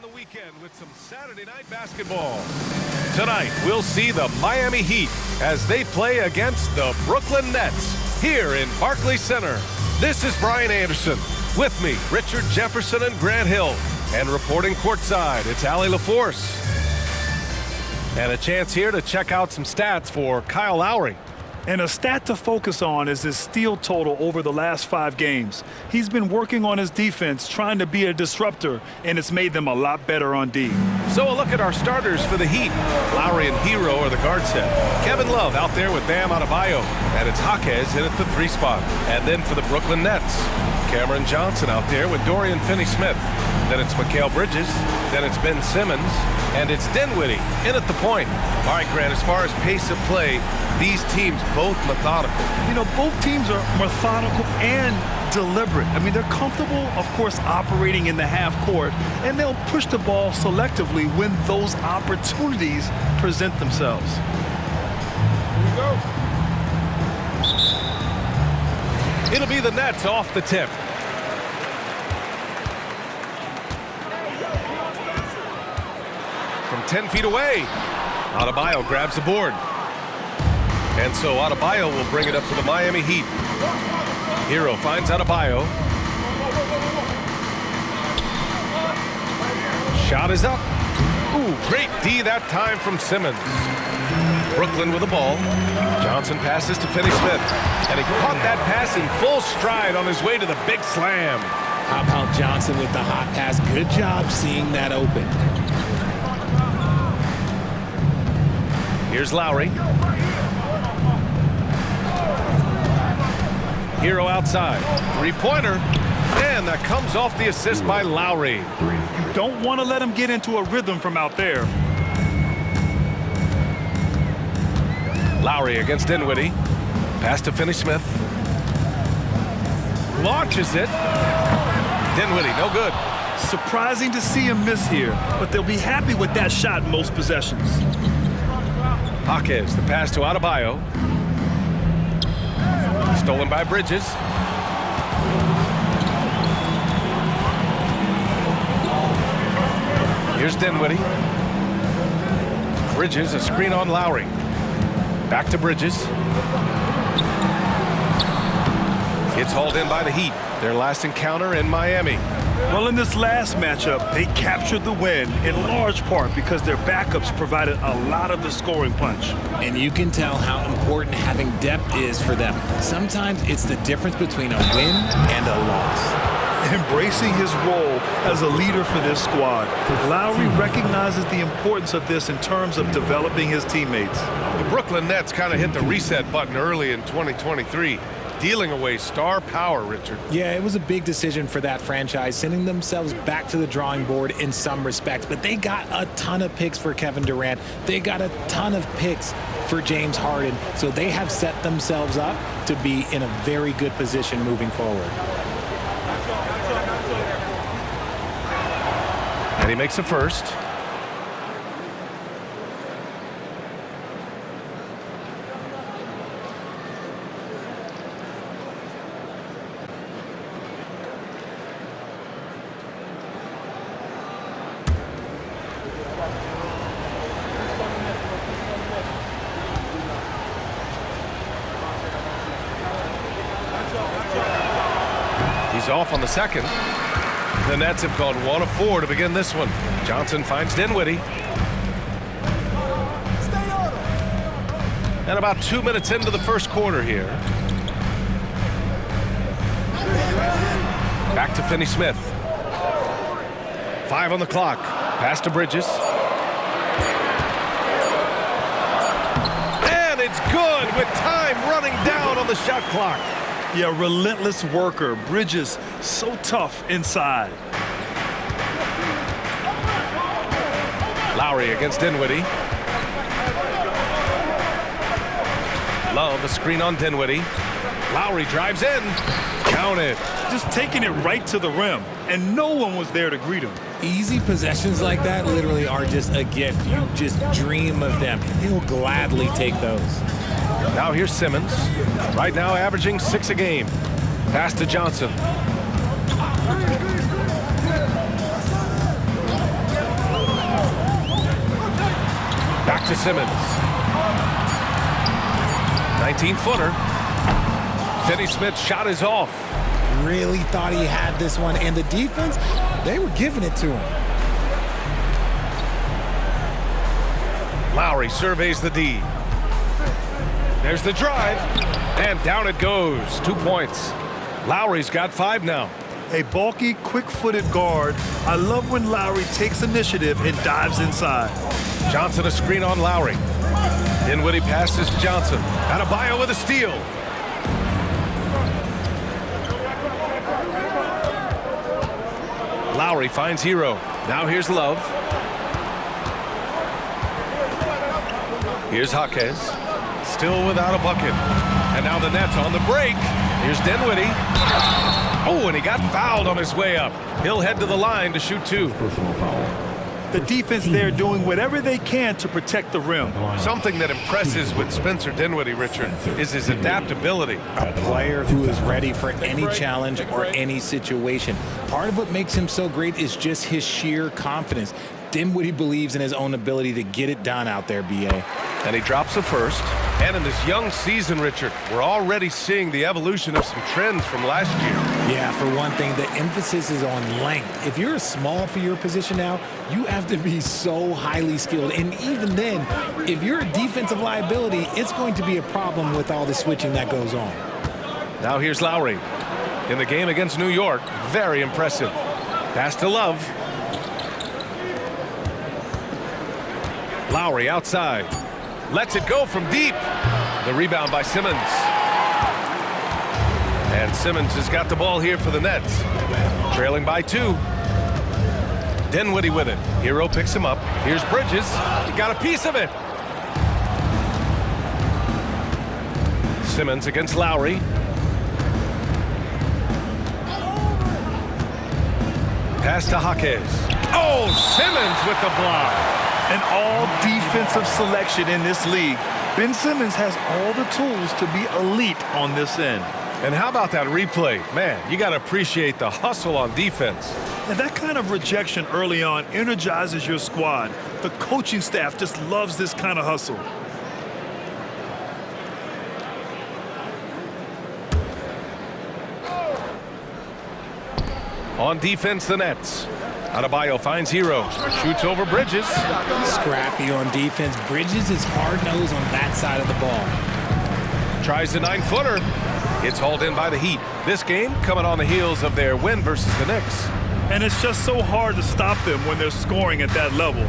The weekend with some Saturday night basketball. Tonight, we'll see the Miami Heat as they play against the Brooklyn Nets here in Barclays Center. This is Brian Anderson. With me, Richard Jefferson and Grant Hill. And reporting courtside, it's Allie LaForce. And a chance here to check out some stats for Kyle Lowry. And a stat to focus on is his steal total over the last 5 games. He's been working on his defense, trying to be a disruptor, and it's made them a lot better on D. So a look at our starters for the Heat. Lowry and Hero are the guard set. Kevin Love out there with Bam Adebayo. And it's Jaquez in at the 3 spot. And then for the Brooklyn Nets, Cameron Johnson out there with Dorian Finney-Smith. Then it's Mikal Bridges. Then it's Ben Simmons. And it's Dinwiddie in at the point. All right, Grant, as far as pace of play, these teams both methodical. You know, both teams are methodical and deliberate. I mean, they're comfortable, of course, operating in the half court, and they'll push the ball selectively when those opportunities present themselves. Here we go. It'll be the Nets off the tip. From 10 feet away, Adebayo grabs the board. And so Adebayo will bring it up for the Miami Heat. Hero finds Adebayo. Shot is up. Ooh, great D that time from Simmons. Brooklyn with the ball. Johnson passes to Finney-Smith. And he caught that pass in full stride on his way to the big slam. How about Johnson with the hot pass? Good job seeing that open. Here's Lowry. Hero outside. 3-pointer. And that comes off the assist by Lowry. You don't want to let him get into a rhythm from out there. Lowry against Dinwiddie. Pass to Finney-Smith. Launches it. Dinwiddie, no good. Surprising to see him miss here, but they'll be happy with that shot most possessions. Jaquez, the pass to Adebayo. Stolen by Bridges. Here's Dinwiddie. Bridges, a screen on Lowry. Back to Bridges. It's hauled in by the Heat. Their last encounter in Miami. Well, in this last matchup, they captured the win in large part because their backups provided a lot of the scoring punch. And you can tell how important having depth is for them. Sometimes it's the difference between a win and a loss. Embracing his role as a leader for this squad, Lowry recognizes the importance of this in terms of developing his teammates. The Brooklyn Nets kind of hit the reset button early in 2023. Dealing away star power, Richard. Yeah, it was a big decision for that franchise, sending themselves back to the drawing board in some respects. But they got a ton of picks for Kevin Durant. They got a ton of picks for James Harden. So they have set themselves up to be in a very good position moving forward. And he makes a first. He's off on the second. The Nets have gone 1 of 4 to begin this one. Johnson finds Dinwiddie. And about 2 minutes into the first quarter here. Back to Finney-Smith. 5 on the clock. Pass to Bridges. And it's good with time running down on the shot clock. Yeah, relentless worker. Bridges, so tough inside. Lowry against Dinwiddie. Love, a screen on Dinwiddie. Lowry drives in. Count it. Just taking it right to the rim, and no one was there to greet him. Easy possessions like that literally are just a gift. You just dream of them. He'll gladly take those. Now here's Simmons. Right now averaging 6 a game. Pass to Johnson. to Simmons. 19-footer. Finney-Smith's shot is off. Really thought he had this one, and the defense, they were giving it to him. Lowry surveys the D. There's the drive, and down it goes. 2 points. Lowry's got 5 now. A bulky, quick-footed guard. I love when Lowry takes initiative and dives inside. Johnson a screen on Lowry. Dinwiddie passes to Johnson. Adebayo with a steal. Lowry finds Hero. Now here's Love. Here's Jaquez. Still without a bucket. And now the Nets on the break. Here's Dinwiddie. Oh, and he got fouled on his way up. He'll head to the line to shoot 2. The defense there doing whatever they can to protect the rim. Something that impresses with Spencer Dinwiddie, Richard, is his adaptability. A player who is ready for any challenge or any situation. Part of what makes him so great is just his sheer confidence. Dinwiddie believes in his own ability to get it done out there, B.A. And he drops a first. And in this young season, Richard, we're already seeing the evolution of some trends from last year. Yeah, for one thing, the emphasis is on length. If you're small for your position now, you have to be so highly skilled. And even then, if you're a defensive liability, it's going to be a problem with all the switching that goes on. Now here's Lowry. In the game against New York, very impressive. Pass to Love. Lowry outside. Lets it go from deep. The rebound by Simmons. And Simmons has got the ball here for the Nets. Trailing by 2. Dinwiddie with it. Hero picks him up. Here's Bridges. He got a piece of it. Simmons against Lowry. Pass to Jaquez. Oh, Simmons with the block. An all-defensive selection in this league. Ben Simmons has all the tools to be elite on this end. And how about that replay? Man, you got to appreciate the hustle on defense. And that kind of rejection early on energizes your squad. The coaching staff just loves this kind of hustle. On defense, the Nets. Adebayo finds Hero. Shoots over Bridges. Scrappy on defense. Bridges is hard-nosed on that side of the ball. Tries the 9-footer. It's hauled in by the Heat. This game coming on the heels of their win versus the Knicks. And it's just so hard to stop them when they're scoring at that level.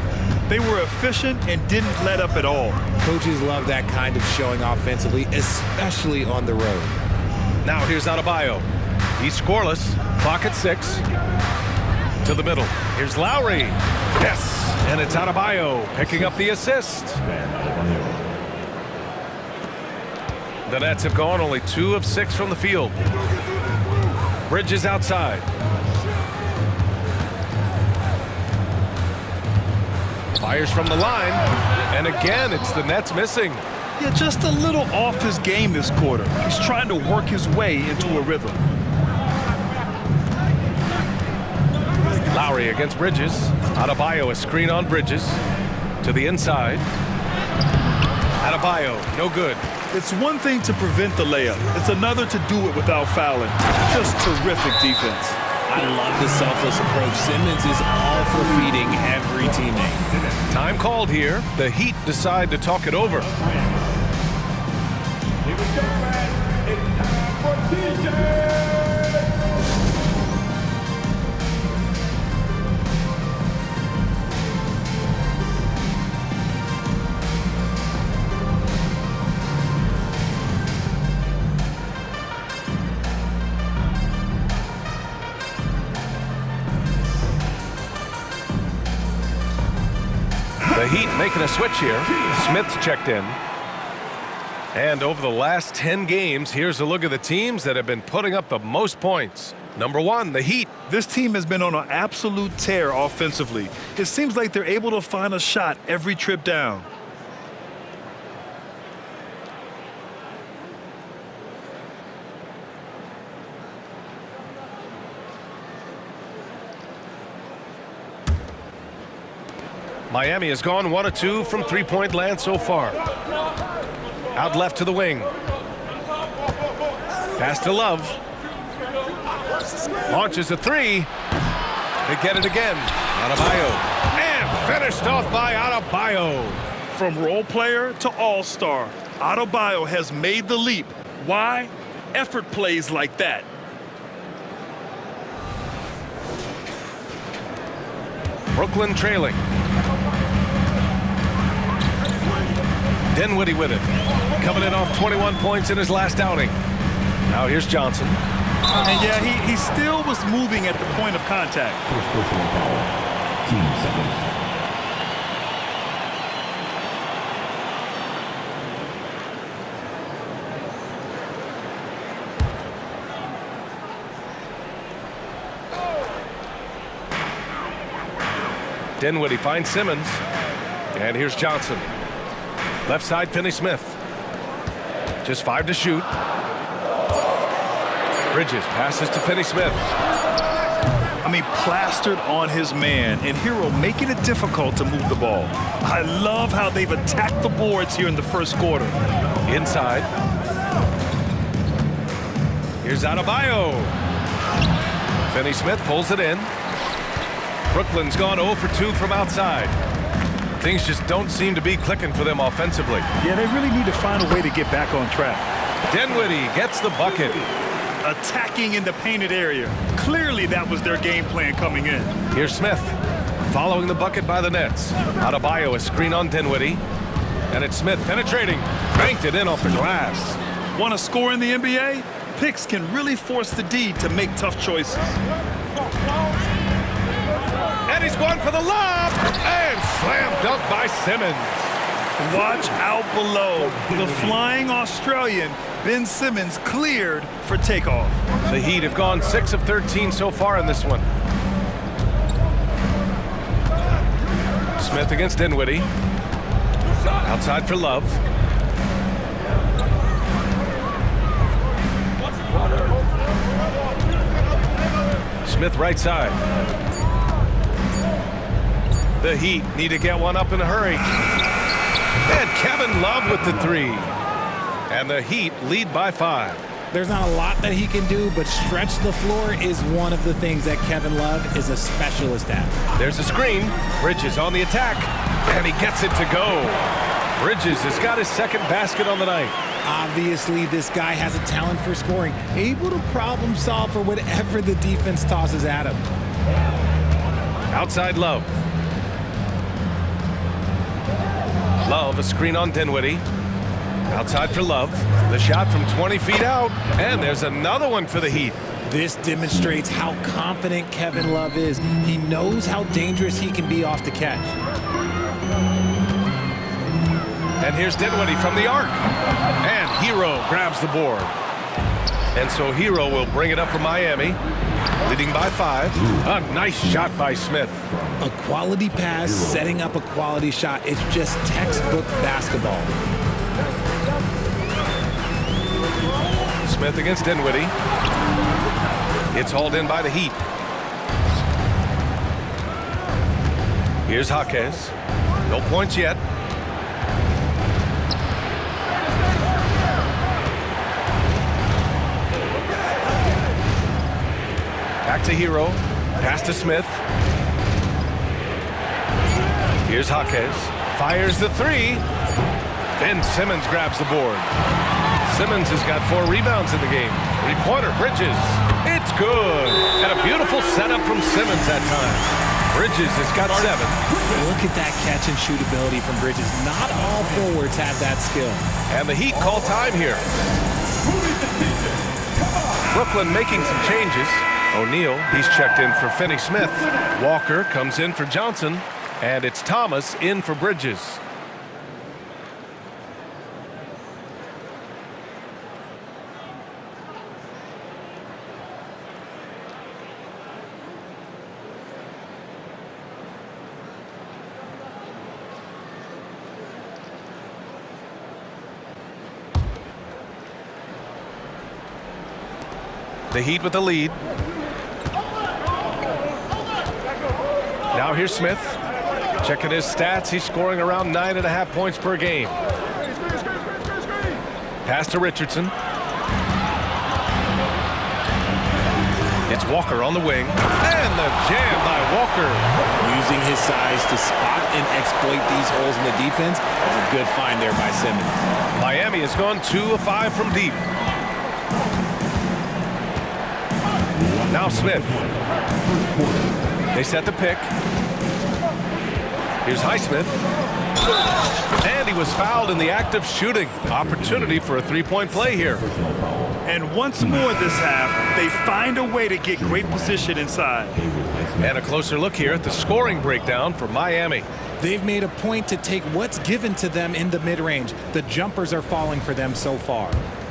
They were efficient and didn't let up at all. Coaches love that kind of showing offensively, especially on the road. Now here's Adebayo. He's scoreless. Clock at 6. To the middle. Here's Lowry. Yes. And it's Adebayo picking up the assist. The Nets have gone only 2 of 6 from the field. Bridges outside. Fires from the line. And again, it's the Nets missing. Yeah, just a little off his game this quarter. He's trying to work his way into a rhythm. Lowry against Bridges. Adebayo a screen on Bridges. To the inside. Adebayo, no good. It's one thing to prevent the layup. It's another to do it without fouling. Just terrific defense. I love the selfless approach. Simmons is all for feeding every teammate. Time called here. The Heat decide to talk it over. The Heat making a switch here. Smith's checked in. And over the last 10 games, here's a look at the teams that have been putting up the most points. Number 1, the Heat. This team has been on an absolute tear offensively. It seems like they're able to find a shot every trip down. Miami has gone 1 of 2 from three-point land so far. Out left to the wing. Pass to Love. Launches a three. They get it again. Adebayo. And finished off by Adebayo. From role player to all-star, Adebayo has made the leap. Why? Effort plays like that. Brooklyn trailing. Dinwiddie with it. Coming in off 21 points in his last outing. Now here's Johnson. And yeah, he still was moving at the point of contact. First personal foul. Team seconds. Dinwiddie finds Simmons. And here's Johnson. Left side, Finney-Smith. Just 5 to shoot. Bridges passes to Finney-Smith. I mean, plastered on his man, and Hero making it difficult to move the ball. I love how they've attacked the boards here in the first quarter. Inside. Here's Adebayo. Finney-Smith pulls it in. Brooklyn's gone 0 for 2 from outside. Things just don't seem to be clicking for them offensively. Yeah, they really need to find a way to get back on track. Dinwiddie gets the bucket. Attacking in the painted area. Clearly that was their game plan coming in. Here's Smith following the bucket by the Nets. Adebayo, a screen on Dinwiddie. And it's Smith penetrating. Banked it in off the glass. Want to score in the NBA? Picks can really force the D to make tough choices. And he's going for the lob. And slam dunk by Simmons. Watch out below. The flying Australian, Ben Simmons, cleared for takeoff. The Heat have gone 6 of 13 so far in this one. Smith against Dinwiddie. Outside for Love. Smith right side. The Heat need to get one up in a hurry. And Kevin Love with the three. And the Heat lead by 5. There's not a lot that he can do, but stretch the floor is one of the things that Kevin Love is a specialist at. There's a screen. Bridges on the attack. And he gets it to go. Bridges has got his second basket on the night. Obviously, this guy has a talent for scoring, able to problem solve for whatever the defense tosses at him. Outside Love. Love, a screen on Dinwiddie. Outside for Love. The shot from 20 feet out. And there's another one for the Heat. This demonstrates how confident Kevin Love is. He knows how dangerous he can be off the catch. And here's Dinwiddie from the arc. And Hero grabs the board. And so Hero will bring it up for Miami. Leading by 5. A nice shot by Smith. A quality pass, setting up a quality shot. It's just textbook basketball. Smith against Dinwiddie. It's hauled in by the Heat. Here's Jaquez. No points yet. Back to Hero. Pass to Smith. Here's Jaquez. Fires the three. Ben Simmons grabs the board. Simmons has got 4 rebounds in the game. 3-pointer, Bridges. It's good. And a beautiful setup from Simmons that time. Bridges has got 7. Look at that catch and shoot ability from Bridges. Not all forwards have that skill. And the Heat call time here. Brooklyn making some changes. O'Neal, he's checked in for Finney-Smith. Walker comes in for Johnson. And it's Thomas in for Bridges. The Heat with the lead. Now here's Smith. Checking his stats, he's scoring around 9.5 points per game. Pass to Richardson. It's Walker on the wing. And the jam by Walker. Using his size to spot and exploit these holes in the defense is a good find there by Simmons. Miami has gone 2 of 5 from deep. Now Smith. They set the pick. Here's Highsmith. And he was fouled in the act of shooting. Opportunity for a three-point play here. And once more this half, they find a way to get great position inside. And a closer look here at the scoring breakdown for Miami. They've made a point to take what's given to them in the mid-range. The jumpers are falling for them so far.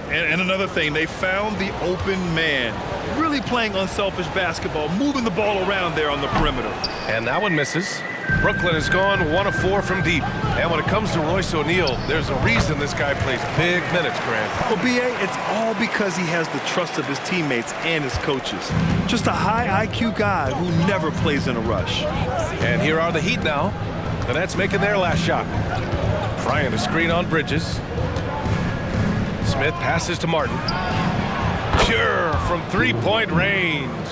And another thing, they found the open man. Really playing unselfish basketball, moving the ball around there on the perimeter. And that one misses. Brooklyn has gone 1 of 4 from deep. And when it comes to Royce O'Neal, there's a reason this guy plays big minutes, Grant. Well, B.A., it's all because he has the trust of his teammates and his coaches. Just a high IQ guy who never plays in a rush. And here are the Heat now. The Nets making their last shot. Bryant a screen on Bridges. Smith passes to Martin. Sure, from three-point range.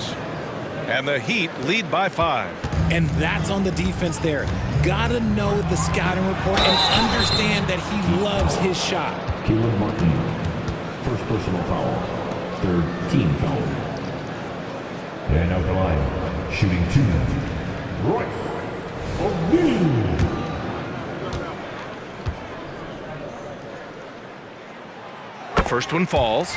And the Heat lead by 5. And that's on the defense there. Gotta know the scouting report and understand that he loves his shot. Caleb Martin, first personal foul, third team foul. And out the line, shooting 2, Royce O'Neal. The first one falls.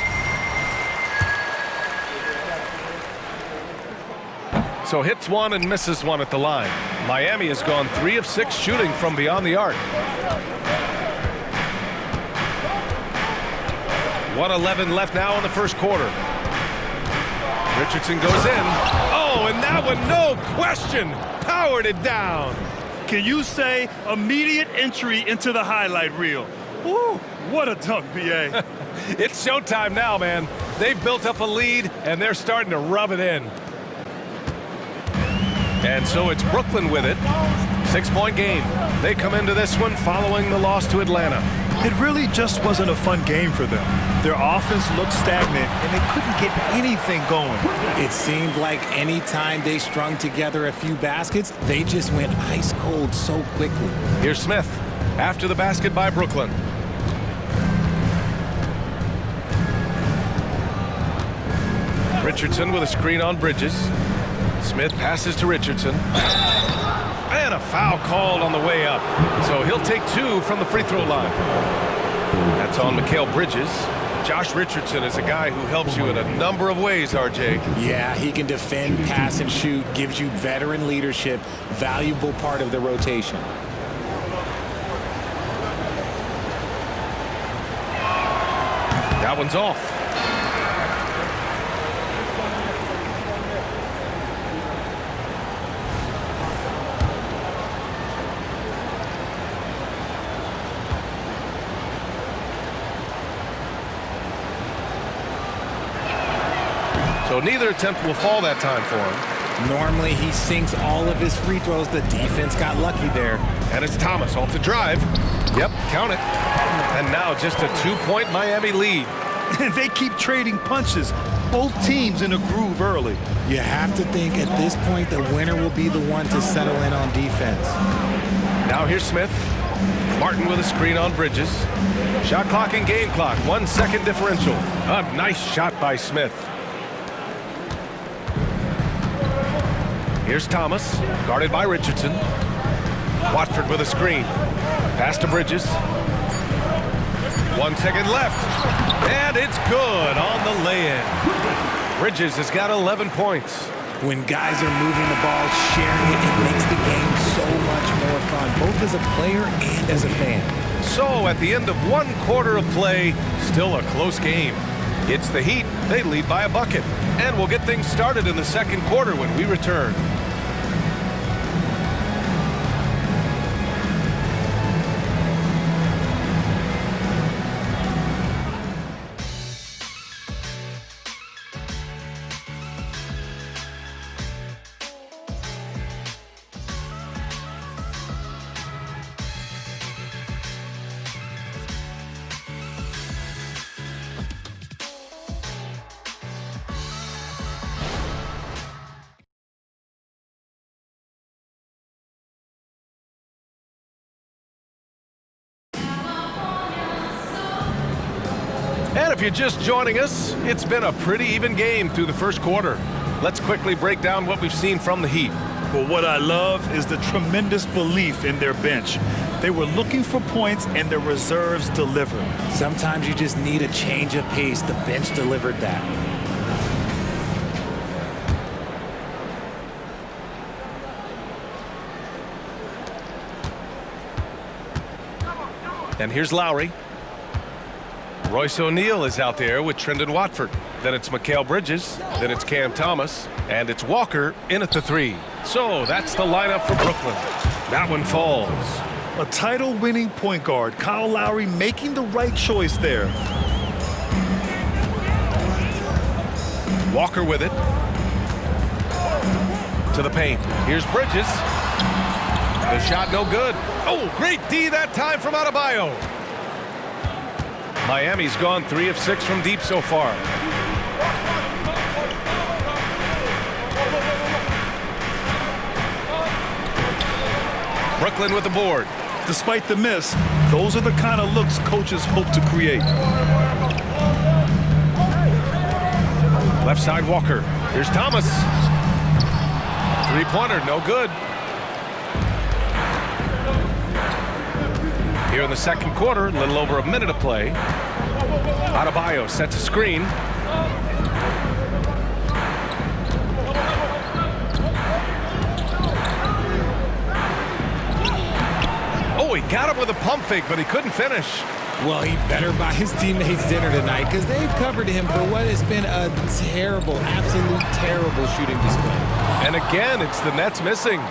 So hits one and misses one at the line. Miami has gone 3 of 6 shooting from beyond the arc. 1:11 left now in the first quarter. Richardson goes in. Oh, and that one, no question, powered it down. Can you say immediate entry into the highlight reel? Woo, what a dunk, B.A. It's showtime now, man. They've built up a lead, and they're starting to rub it in. And so it's Brooklyn with it. 6-point game. They come into this one following the loss to Atlanta. It really just wasn't a fun game for them. Their offense looked stagnant, and they couldn't get anything going. It seemed like any time they strung together a few baskets, they just went ice cold so quickly. Here's Smith after the basket by Brooklyn. Richardson with a screen on Bridges. Smith passes to Richardson. And a foul called on the way up. So he'll take 2 from the free throw line. That's on Mikal Bridges. Josh Richardson is a guy who helps you in a number of ways, RJ. Yeah, he can defend, pass, and shoot, gives you veteran leadership, valuable part of the rotation. That one's off. So neither attempt will fall that time for him. Normally, he sinks all of his free throws. The defense got lucky there. And it's Thomas off the drive. Yep, count it. And now just a 2-point Miami lead. They keep trading punches. Both teams in a groove early. You have to think at this point the winner will be the one to settle in on defense. Now here's Smith. Martin with a screen on Bridges. Shot clock and game clock. 1 second differential. A nice shot by Smith. Here's Thomas, guarded by Richardson. Watford with a screen. Pass to Bridges. 1 second left. And it's good on the lay-in. Bridges has got 11 points. When guys are moving the ball, sharing it, it makes the game so much more fun, both as a player and as a fan. So at the end of 1 quarter of play, still a close game. It's the Heat. They lead by a bucket. And we'll get things started in the second quarter when we return. if you're just joining us, it's been a pretty even game through the first quarter. Let's quickly break down what we've seen from the Heat. Well, what I love is the tremendous belief in their bench. They were looking for points, and their reserves delivered. Sometimes you just need a change of pace. The bench delivered that. And here's Lowry. Royce O'Neal is out there with Trendon Watford. Then it's Mikal Bridges. Then it's Cam Thomas. And it's Walker in at the 3. So that's the lineup for Brooklyn. That one falls. A title-winning point guard, Kyle Lowry, making the right choice there. Walker with it. To the paint. Here's Bridges. The shot no good. Oh, great D that time from Adebayo. Miami's gone 3 of 6 from deep so far. Brooklyn with the board. Despite the miss, those are the kind of looks coaches hope to create. Left side Walker. Here's Thomas. Three-pointer, no good. Here in the second quarter, a little over a minute to play. Adebayo sets a screen. Oh, he got him with a pump fake, but he couldn't finish. Well, he better buy his teammates dinner tonight because they've covered him for what has been a terrible, absolute terrible shooting display. And again, it's the Nets missing.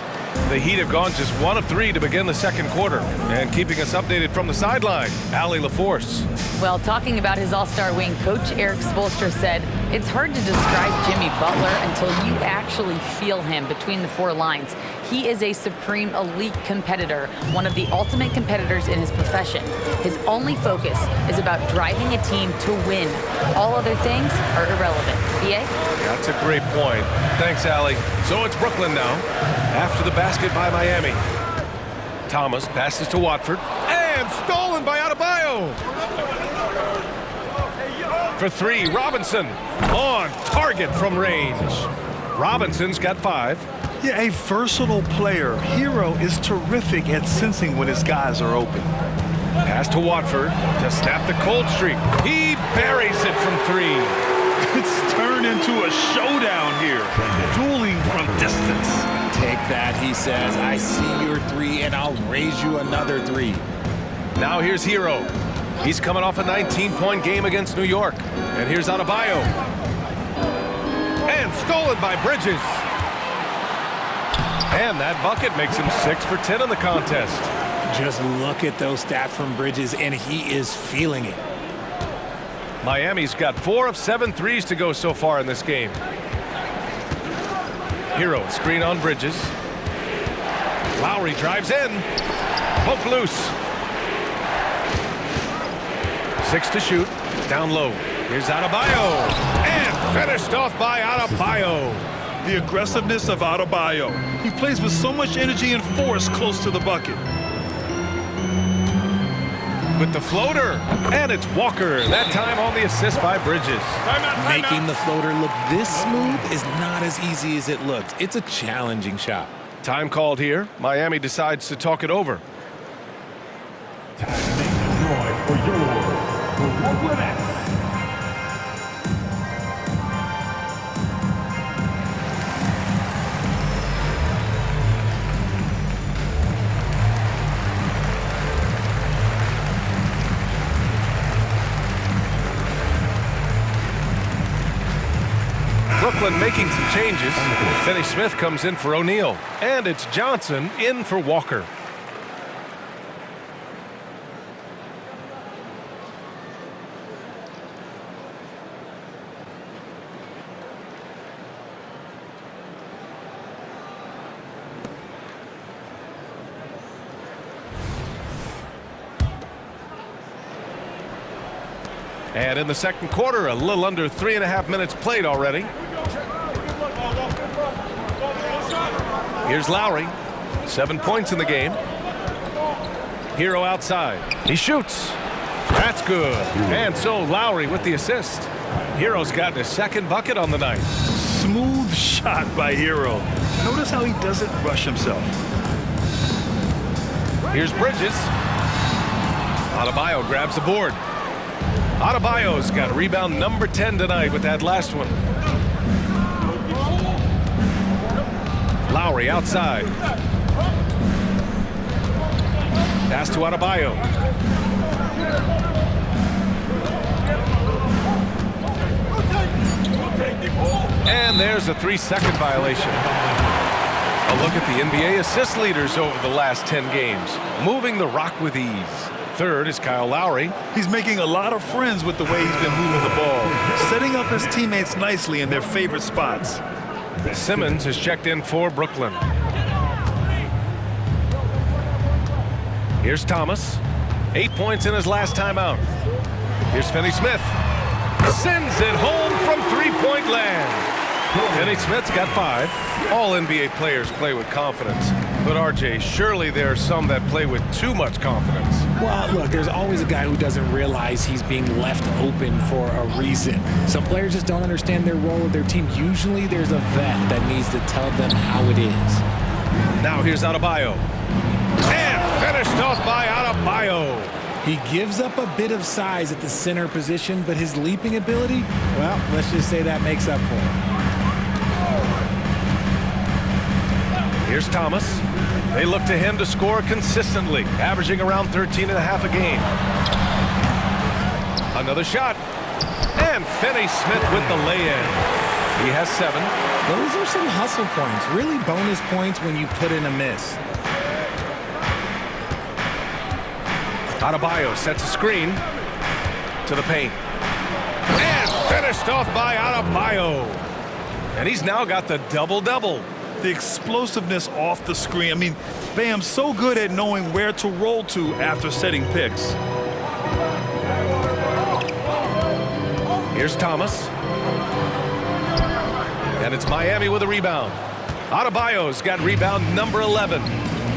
The Heat have gone just 1 of 3 to begin the second quarter. And keeping us updated from the sideline, Allie LaForce. Well, talking about his all-star wing, Coach Eric Spoelstra said, it's hard to describe Jimmy Butler until you actually feel him between the 4 lines. He is a supreme elite competitor, one of the ultimate competitors in his profession. His only focus is about driving a team to win. All other things are irrelevant. BA? That's a great point. Thanks, Allie. So it's Brooklyn now. After the basket by Miami. Thomas passes to Watford. And stolen by Adebayo. For 3, Robinson. On target from range. Robinson's got 5. Yeah, a versatile player. Hero is terrific at sensing when his guys are open. Pass to Watford to snap the cold streak. He buries it from 3. It's turned into a showdown here. Dueling from distance. Take that, he says. I see your 3, and I'll raise you another 3. Now here's Hero. He's coming off a 19-point game against New York. And here's Adebayo. And stolen by Bridges. And that bucket makes him 6 for 10 in the contest. Just look at those stats from Bridges, and he is feeling it. Miami's got 4 of 7 threes to go so far in this game. Hero, screen on Bridges. Lowry drives in. Poke loose. 6 to shoot. Down low. Here's Adebayo. And finished off by Adebayo. The aggressiveness of Adebayo. He plays with so much energy and force close to the bucket. With the floater. And it's Walker. That time on the assist by Bridges. Making the floater look this smooth is not as easy as it looks. It's a challenging shot. Time called here. Miami decides to talk it over. Time destroyed for your Brooklyn Nets. Brooklyn making some changes. Finney Smith comes in for O'Neal. And it's Johnson in for Walker. And in the second quarter, a little under 3.5 minutes played already. Here's Lowry. 7 points in the game. Hero outside. He shoots. That That's good. And so Lowry with the assist. Hero's gotten his second bucket on the night. Smooth shot by Hero. Notice how he doesn't rush himself. Here's Bridges. Adebayo grabs the board. Adebayo's got rebound number 10 tonight with that last one. Lowry outside. Pass to Adebayo. And there's a 3-second violation. A look at the NBA assist leaders over the last 10 games, moving the rock with ease. Third is Kyle Lowry. He's making a lot of friends with the way he's been moving the ball, setting up his teammates nicely in their favorite spots. Simmons has checked in for Brooklyn. Here's Thomas. 8 points in his last timeout. Here's Finney-Smith. Sends it home from three-point land. Finney-Smith's got 5. All NBA players play with confidence. But RJ, surely there are some that play with too much confidence. Well, look, there's always a guy who doesn't realize he's being left open for a reason. Some players just don't understand their role with their team. Usually there's a vet that needs to tell them how it is. Now here's Adebayo. And finished off by Adebayo. He gives up a bit of size at the center position, but his leaping ability, well, let's just say that makes up for it. Here's Thomas. They look to him to score consistently, averaging around 13.5 a game. Another shot. And Finney-Smith with the lay-in. He has 7. Those are some hustle points, really bonus points when you put in a miss. Adebayo sets a screen to the paint. And finished off by Adebayo. And he's now got the double-double. The explosiveness off the screen. I mean, Bam's so good at knowing where to roll to after setting picks. Here's Thomas. And it's Miami with a rebound. Adebayo's got rebound number 11.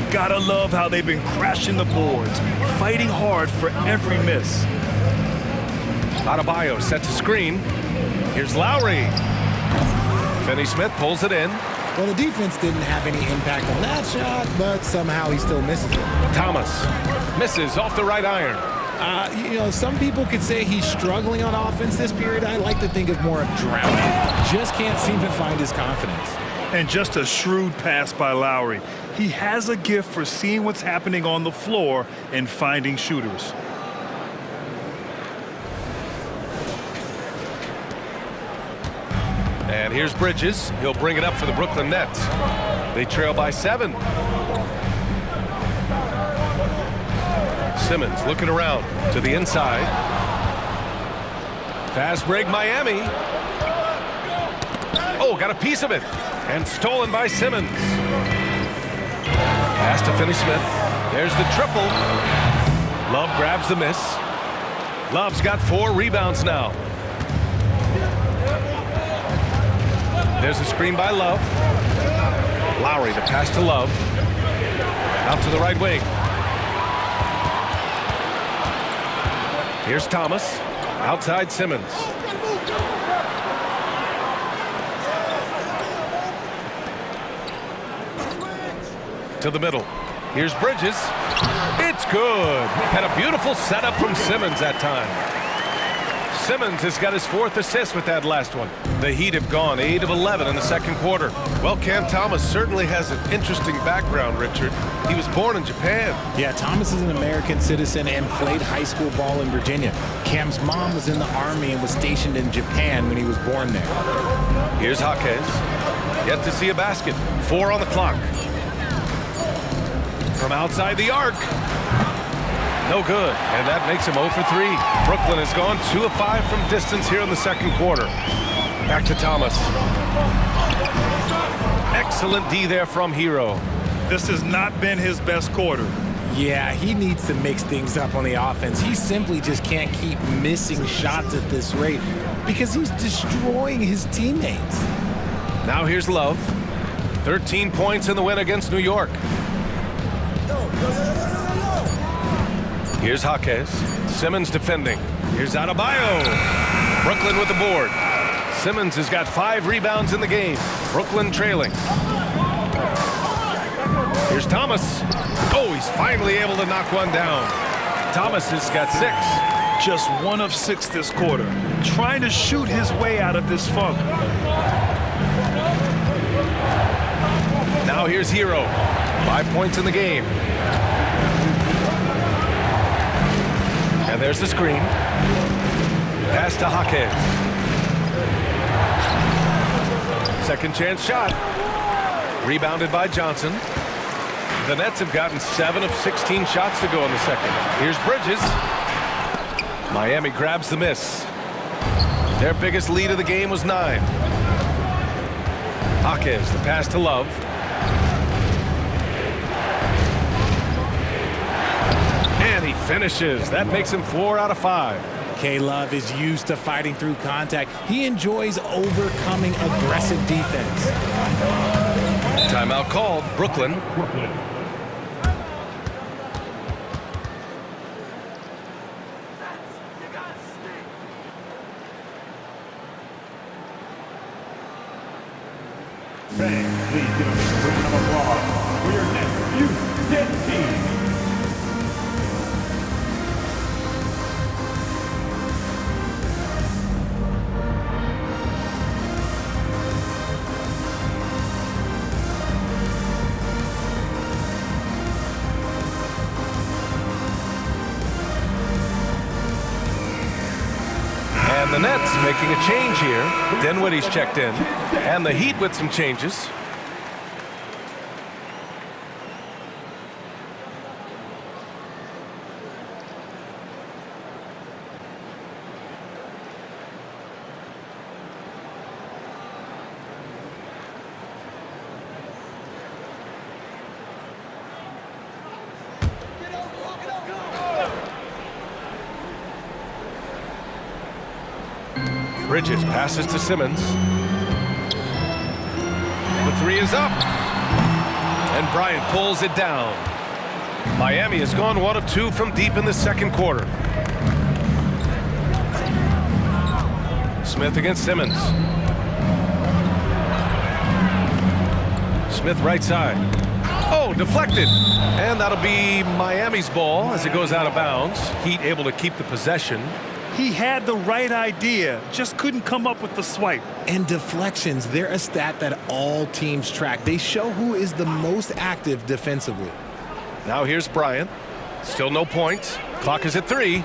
Gotta love how they've been crashing the boards, fighting hard for every miss. Adebayo sets a screen. Here's Lowry. Finney-Smith pulls it in. Well, the defense didn't have any impact on that shot, but somehow he still misses it. Thomas misses off the right iron. You know, some people could say he's struggling on offense this period. I like to think of more of drowning. Just can't seem to find his confidence. And just a shrewd pass by Lowry. He has a gift for seeing what's happening on the floor and finding shooters. And here's Bridges. He'll bring it up for the Brooklyn Nets. They trail by 7. Simmons looking around to the inside. Fast break Miami. Oh, got a piece of it. And stolen by Simmons. Pass to Finney-Smith. There's the triple. Love grabs the miss. Love's got 4 rebounds now. There's a screen by Love. Lowry, the pass to Love. Out to the right wing. Here's Thomas. Outside Simmons. To the middle. Here's Bridges. It's good. And a beautiful setup from Simmons that time. Simmons has got his 4th assist with that last one. The Heat have gone 8 of 11 in the second quarter. Well, Cam Thomas certainly has an interesting background, Richard. He was born in Japan. Yeah, Thomas is an American citizen and played high school ball in Virginia. Cam's mom was in the Army and was stationed in Japan when he was born there. Here's Jaquez. Yet to see a basket. 4 on the clock. From outside the arc. No good, and that makes him 0 for 3. Brooklyn has gone 2 of 5 from distance here in the second quarter. Back to Thomas. Excellent D there from Hero. This has not been his best quarter. Yeah, he needs to mix things up on the offense. He simply just can't keep missing shots at this rate because he's destroying his teammates. Now here's Love. 13 points in the win against New York. Here's Jaquez. Simmons defending. Here's Adebayo. Brooklyn with the board. Simmons has got 5 rebounds in the game. Brooklyn trailing. Here's Thomas. Oh, he's finally able to knock one down. Thomas has got 6. Just 1 of 6 this quarter. Trying to shoot his way out of this funk. Now here's Hero. 5 points in the game. And there's the screen. Pass to Jaquez. Second chance shot. Rebounded by Johnson. The Nets have gotten 7 of 16 shots to go in the second. Here's Bridges. Miami grabs the miss. Their biggest lead of the game was 9. Jaquez, the pass to Love. And he finishes. That makes him 4 out of 5. K-Love is used to fighting through contact. He enjoys overcoming aggressive defense. Timeout called. Brooklyn. Fans, please give a big round of applause for your next Houston team. And the Nets making a change here. Dinwiddie's checked in. And the Heat with some changes. Bridges passes to Simmons. The 3 is up. And Bryant pulls it down. Miami has gone 1 of 2 from deep in the second quarter. Smith against Simmons. Smith right side. Oh, deflected. And that'll be Miami's ball as it goes out of bounds. Heat able to keep the possession. He had the right idea, just couldn't come up with the swipe. And deflections, they're a stat that all teams track. They show who is the most active defensively. Now here's Bryant. Still no points. Clock is at 3.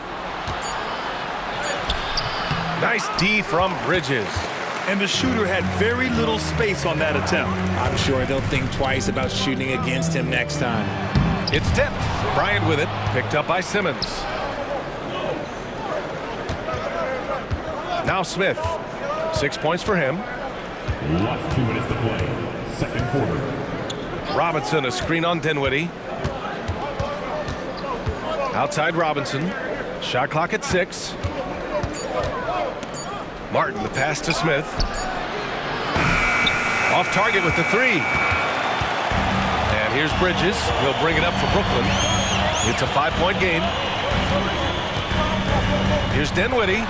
Nice D from Bridges. And the shooter had very little space on that attempt. I'm sure they'll think twice about shooting against him next time. It's tipped. Bryant with it. Picked up by Simmons. Now Smith. 6 points for him. Last 2 minutes to play. Second quarter. Robinson, a screen on Dinwiddie. Outside Robinson. Shot clock at 6. Martin, the pass to Smith. Off target with the 3. And here's Bridges. He'll bring it up for Brooklyn. It's a 5-point game. Here's Dinwiddie.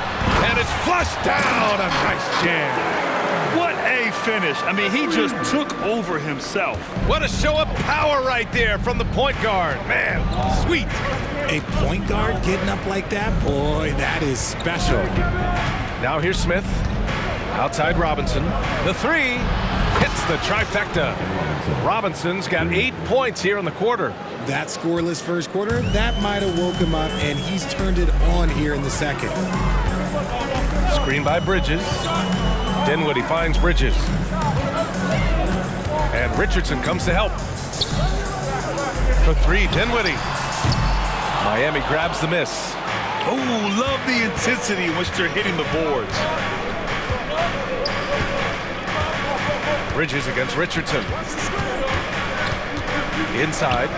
And it's flushed down. A nice jam. What a finish. I mean, he just took over himself. What a show of power right there from the point guard. Man, sweet. A point guard getting up like that? Boy, that is special. Now here's Smith. Outside Robinson. The 3 hits the trifecta. Robinson's got 8 points here in the quarter. That scoreless first quarter, that might have woke him up, and he's turned it on here in the second. Screen by Bridges. Dinwiddie finds Bridges. And Richardson comes to help. For 3, Dinwiddie. Miami grabs the miss. Oh, love the intensity in which they're hitting the boards. Bridges against Richardson. Inside.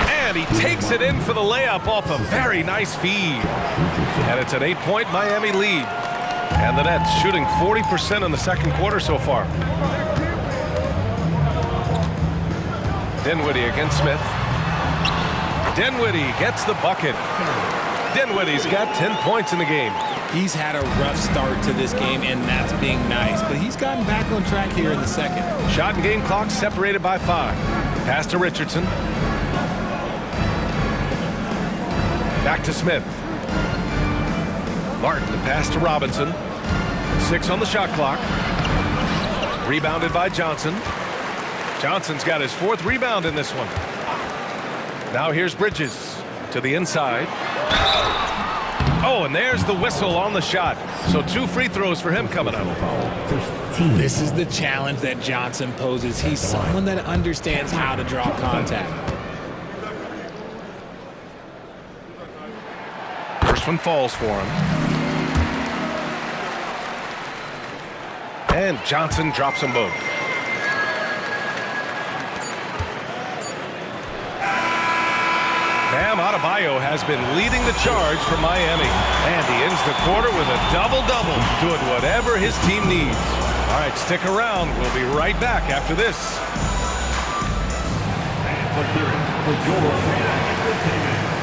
And he takes it in for the layup off a very nice feed. And it's an 8-point Miami lead. And the Nets shooting 40% in the second quarter so far. Dinwiddie against Smith. Dinwiddie gets the bucket. Dinwiddie's got 10 points in the game. He's had a rough start to this game, and that's being nice. But he's gotten back on track here in the second. Shot and game clock separated by 5. Pass to Richardson. Back to Smith. Martin, the pass to Robinson. 6 on the shot clock. Rebounded by Johnson. Johnson's got his 4th rebound in this one. Now here's Bridges to the inside. Oh, and there's the whistle on the shot. So 2 free throws for him coming up. This is the challenge that Johnson poses. He's someone that understands how to draw contact. First one falls for him. And Johnson drops them both. Bam Adebayo has been leading the charge for Miami. And he ends the quarter with a double-double, doing whatever his team needs. All right, stick around. We'll be right back after this. And let's hear it for your fan entertainment.